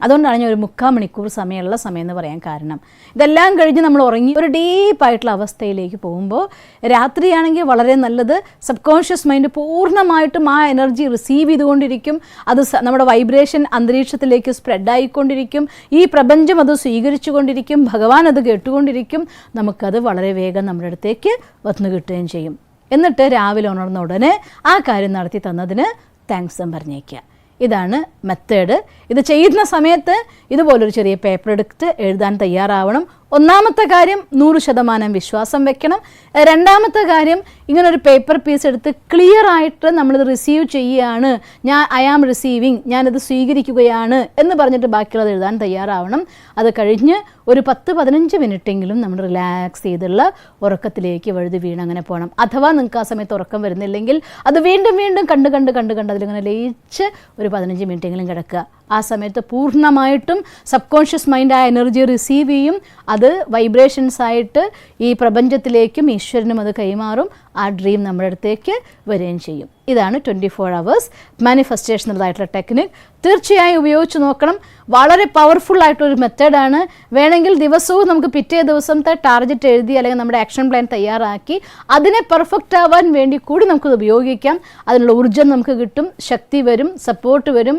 അതുകൊണ്ടാണ് ഞാൻ ഒരു 3/4 മണിക്കൂർ സമയമുള്ള സമയം എന്ന് പറയാൻ കാരണം. ഇതെല്ലാം കഴിഞ്ഞ് നമ്മൾ ഉറങ്ങി ഒരു ഡീപ്പായിട്ടുള്ള അവസ്ഥയിലേക്ക് പോകുമ്പോൾ രാത്രിയാണെങ്കിൽ വളരെ നല്ലത്. സബ് കോൺഷ്യസ് മൈൻഡ് പൂർണ്ണമായിട്ടും ആ എനർജി റിസീവ് ചെയ്തുകൊണ്ടിരിക്കും. അത് നമ്മുടെ വൈബ്രേഷൻ അന്തരീക്ഷത്തിലേക്ക് സ്പ്രെഡ് ആയിക്കൊണ്ടിരിക്കും. ഈ പ്രപഞ്ചം അത് സ്വീകരിച്ചു കൊണ്ടിരിക്കും. ഭഗവാൻ അത് കേട്ടുകൊണ്ടിരിക്കും. നമുക്കത് വളരെ വേഗം നമ്മുടെ അടുത്തേക്ക് വന്നു കിട്ടുകയും ചെയ്യും. എന്നിട്ട് രാവിലെ ഉണർന്ന ഉടനെ ആ കാര്യം നടത്തി തന്നതിന് താങ്ക്സും പറഞ്ഞേക്കുക. ഇതാണ് മെത്തേഡ്. ഇത് ചെയ്യുന്ന സമയത്ത് ഇതുപോലൊരു ചെറിയ പേപ്പർ എടുത്ത് എഴുതാൻ തയ്യാറാവണം. ഒന്നാമത്തെ കാര്യം 100% വിശ്വാസം വെക്കണം. രണ്ടാമത്തെ കാര്യം ഇങ്ങനൊരു പേപ്പർ പീസ് എടുത്ത് ക്ലിയർ ആയിട്ട് നമ്മളിത് റിസീവ് ചെയ്യുകയാണ്, ഐ ആം റിസീവിങ്, ഞാനിത് സ്വീകരിക്കുകയാണ് എന്ന് പറഞ്ഞിട്ട് ബാക്കിയുള്ളത് എഴുതാൻ തയ്യാറാവണം. അത് കഴിഞ്ഞ് ഒരു 10-15 മിനിറ്റെങ്കിലും നമ്മൾ റിലാക്സ് ചെയ്തുള്ള ഉറക്കത്തിലേക്ക് വഴുതി വീണങ്ങനെ പോകണം. അഥവാ നിങ്ങൾക്ക് ആ സമയത്ത് ഉറക്കം വരുന്നില്ലെങ്കിൽ അത് വീണ്ടും വീണ്ടും കണ്ട് അതിലിങ്ങനെ ലയിച്ച് ഒരു 15 മിനിറ്റെങ്കിലും കിടക്കുക. ആ സമയത്ത് പൂർണ്ണമായിട്ടും സബ് കോൺഷ്യസ് മൈൻഡ് ആ എനർജി റിസീവ് ചെയ്യും. അത് വൈബ്രേഷൻസ് ആയിട്ട് ഈ പ്രപഞ്ചത്തിലേക്കും ഈശ്വരനും അത് കൈമാറും. ആ ഡ്രീം നമ്മുടെ അടുത്തേക്ക് വരികയും ചെയ്യും. ഇതാണ് 24 hours മാനിഫെസ്റ്റേഷൻ എന്നതായിട്ടുള്ള ടെക്നിക്. തീർച്ചയായും ഉപയോഗിച്ച് നോക്കണം. വളരെ പവർഫുൾ ആയിട്ടൊരു മെത്തേഡാണ്. വേണമെങ്കിൽ ദിവസവും നമുക്ക് പിറ്റേ ദിവസത്തെ ടാർഗറ്റ് എഴുതി അല്ലെങ്കിൽ നമ്മുടെ ആക്ഷൻ പ്ലാൻ തയ്യാറാക്കി അതിനെ പെർഫെക്റ്റ് ആവാൻ വേണ്ടി കൂടി നമുക്കത് ഉപയോഗിക്കാം. അതിനുള്ള ഊർജ്ജം നമുക്ക് കിട്ടും, ശക്തി വരും, സപ്പോർട്ട് വരും,